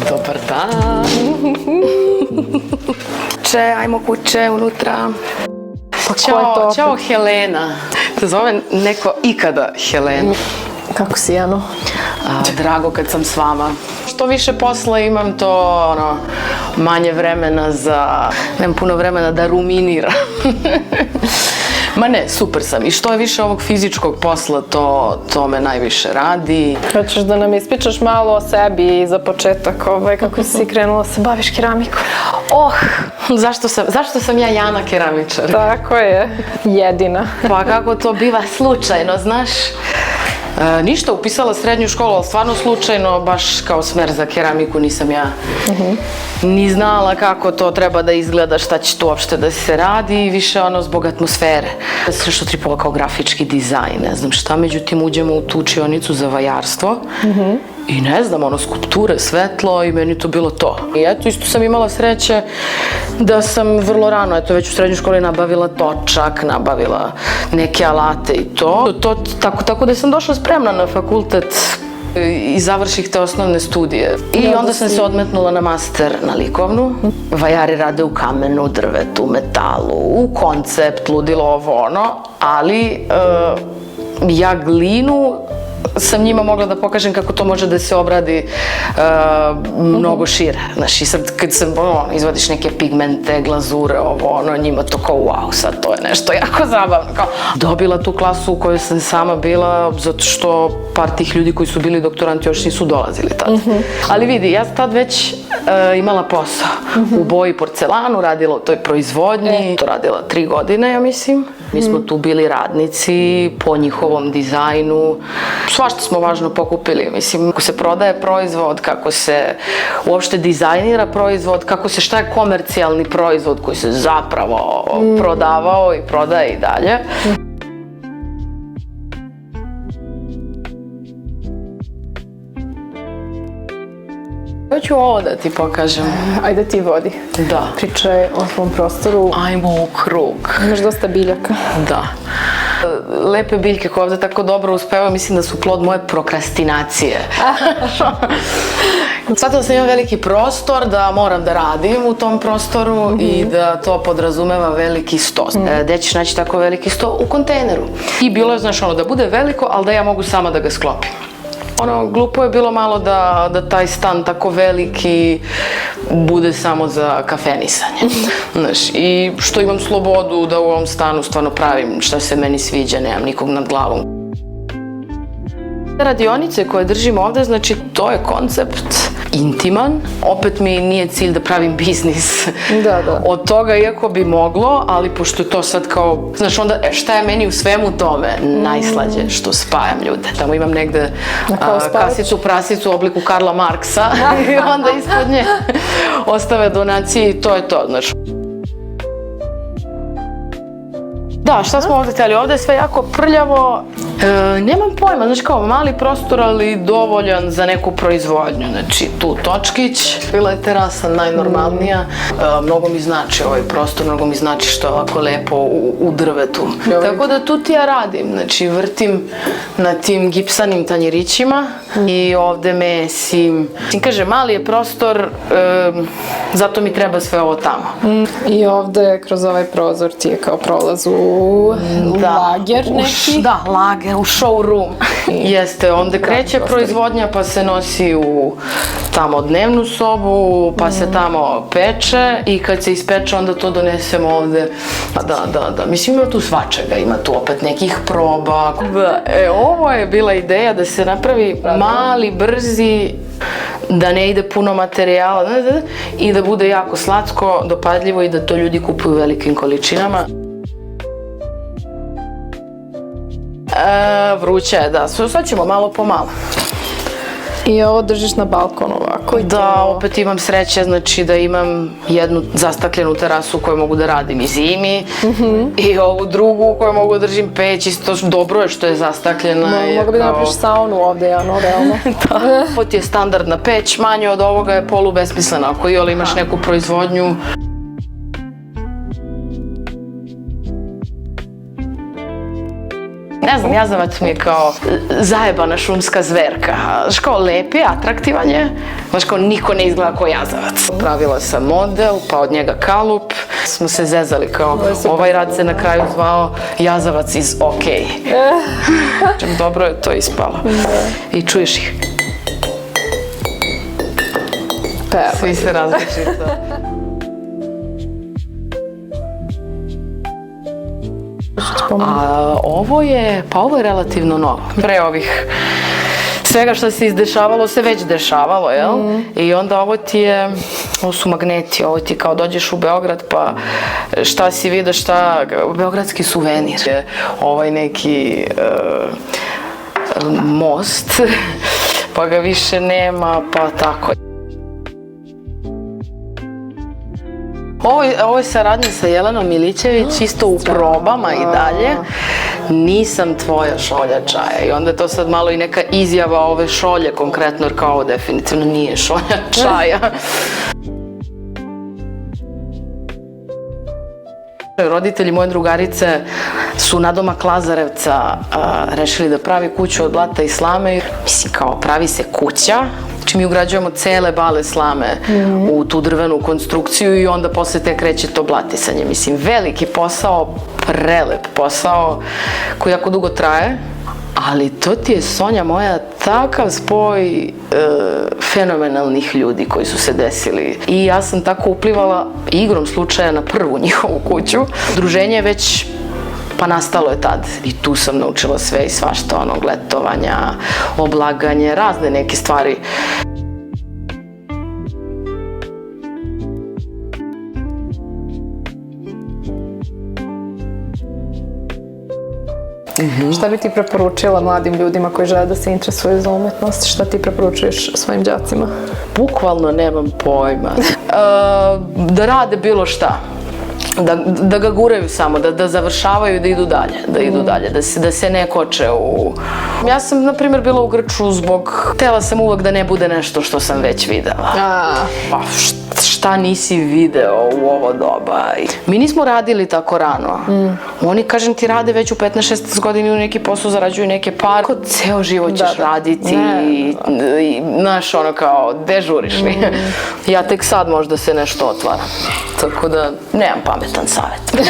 Dobar dan. Ajmo kuće unutra. Pa ko je to? Ćao Helena. Te zove neko ikada Helena. Kako si, Ano? Drago kad sam s vama. Što više posla imam, to manje vremena nemam puno vremena da ruminiram. Ma ne, super sam. I što je više ovog fizičkog posla, to me najviše radi. Hoćeš da nam ispričaš malo o sebi za početak, kako si krenula se baviš keramikom? Zašto sam ja Jana keramičar? Tako je, jedina. Pa kako to biva slučajno, znaš? Ništa, upisala srednju školu, ali stvarno slučajno, baš kao smer za keramiku nisam ja ni znala kako to treba da izgleda, šta će tu uopšte da se radi, više zbog atmosfere. Ja sam nešto tripala kao grafički dizajn, ne znam šta, međutim uđemo u tu učionicu za vajarstvo i ne znam, skulpture, svetlo i meni to bilo to. I eto, isto sam imala sreće da sam vrlo rano, već u srednjoj školi nabavila točak, nabavila neke alate i to. Tako da sam došla spremna na fakultet i završih te osnovne studije. I onda sam se odmetnula na master na likovnu. Vajari rade u kamenu, drvetu, metalu, u koncept, ludilo ovo ali ja glinu sam njima mogla da pokažem kako to može da se obradi mnogo šire. Znaš, i sad kad sam, izvadiš neke pigmente, glazure, njima to kao wow, sad to je nešto jako zabavno. Dobila tu klasu u kojoj sam sama bila, zato što par tih ljudi koji su bili doktoranti još nisu dolazili tad. Ali vidi, ja sam tad već imala posao u boji porcelanu, radila u toj proizvodnji, to radila 3 godine, ja mislim. Mi smo tu bili radnici po njihovom dizajnu. Svašta smo važno pokupili, mislim, kako se prodaje proizvod, kako se uopšte dizajnira proizvod, šta je komercijalni proizvod koji se zapravo prodavao i prodaje i dalje. Hoću ovo da ti pokažem. Ajde ti vodi. Da. Pričaj o svom prostoru. Ajmo u krug. Imaš dosta biljaka. Da. Lepe biljke koje ovde tako dobro uspevaju, mislim da su plod moje prokrastinacije. Shvatila sam imam veliki prostor, da moram da radim u tom prostoru i da to podrazumeva veliki sto. Gde ćeš naći tako veliki sto? U kontejneru. I bilo je, znaš, da bude veliko, ali da ja mogu sama da ga sklopim. Glupo je bilo malo da taj stan tako veliki bude samo za kafenisanje. Znaš, i što imam slobodu da u ovom stanu stvarno pravim šta se meni sviđa, nemam nikog nad glavom. Radionice koje držim ovde, znači to je koncept intiman. Opet mi nije cilj da pravim biznis od toga, iako bi moglo, ali pošto je to sad kao, znaš, onda šta je meni u svemu tome najslađe, što spajam ljude. Tamo imam negde kasicu prasicu u obliku Karla Marksa i onda ispod nje ostave donacije i to je to, znaš. Da, šta smo ovde htjeli? Ovde je sve jako prljavo. Nemam pojma, znači kao mali prostor, ali dovoljan za neku proizvodnju. Znači tu točkić, bila je terasa najnormalnija. Mnogo mi znači ovaj prostor, mnogo mi znači što je ovako lepo u drvetu. Tako da tu ti ja radim, znači vrtim na tim gipsanim tanjirićima i ovde mesim. Kaže, mali je prostor, zato mi treba sve ovo tamo. I ovde kroz ovaj prozor ti je kao prolaz u lager neki? Da, lager, u showroom. Jeste, onda kreće proizvodnja pa se nosi u tamo dnevnu sobu, pa se tamo peče i kad se ispeče onda to donesemo ovde. Da, mislim ima tu svačega, ima tu opet nekih proba. Ovo je bila ideja da se napravi mali, brzi, da ne ide puno materijala i da bude jako slatko, dopadljivo i da to ljudi kupuju u velikim količinama. Vruće je, da. Sad ćemo malo po malo. I ovo držiš na balkonu ovako? Da, opet imam sreće, znači da imam jednu zastakljenu terasu koju mogu da radim i zimi i ovu drugu u kojoj mogu da držim peć, isto dobro je što je zastakljena. Mogu bi da napriš saunu ovde, Jano, realno. Da, ovo ti je standardna peć, manje od ovoga je polubesmislena, ako imaš neku proizvodnju. Ne znam, jazavac mi je kao zajebana šumska zverka. Znaš, kao lep je, atraktivan je. Znaš, kao niko ne izgleda kao jazavac. Pravila sam model, pa od njega kalup. Smo se zezali kao, ovaj rad se na kraju zvao Jazavac iz OK. Dobro je to ispalo. I čuješ ih. Svi se različito. A ovo je relativno novo. Pre ovih svega što se izdešavalo se već dešavalo, jel? I onda ovo su magneti, ovo ti kao dođeš u Beograd pa šta si vidio, beogradski suvenir. Ovaj neki most, pa ga više nema, pa tako. Ovo je saradnja sa Jelenom Milićević, isto u probama i dalje. Nisam tvoja šolja čaja. I onda je to sad malo i neka izjava ove šolje konkretno, jer kao ovo definitivno nije šolja čaja. Roditelji moje drugarice su nadomak Lazarevca rešili da pravi kuću od blata i slame. Mislim, kao pravi se kuća. Znači mi ugrađujemo cele bale slame u tu drvenu konstrukciju i onda posle te kreće to blatisanje. Mislim, veliki posao, prelep posao koji jako dugo traje. Ali to ti je, Sonja moja, takav spoj fenomenalnih ljudi koji su se desili. I ja sam tako uplivala igrom slučaja na prvu njihovu kuću. Druženje je već nastalo je tad. I tu sam naučila sve i svašta, letovanja, oblaganje, razne neke stvari. Šta bi ti preporučila mladim ljudima koji žele da se interesuju za umetnost? Šta ti preporučuješ svojim đacima? Bukvalno nemam pojma. Da rade bilo šta. Da ga guraju samo, da završavaju i da idu dalje, da se ne koče u... Ja sam, na primjer, bila u Grču htela sam uvek da ne bude nešto što sam već videla. Pa šta nisi video u ovo doba? Mi nismo radili tako rano. Oni, kažem ti, rade već u 15-16 godina u neki posao, zarađuju neke pare. Kako ceo život ćeš raditi i znaš, ono kao, dežuriš li? Ja tek sad možda se nešto otvaram. Tako da, nemam pametan savjet.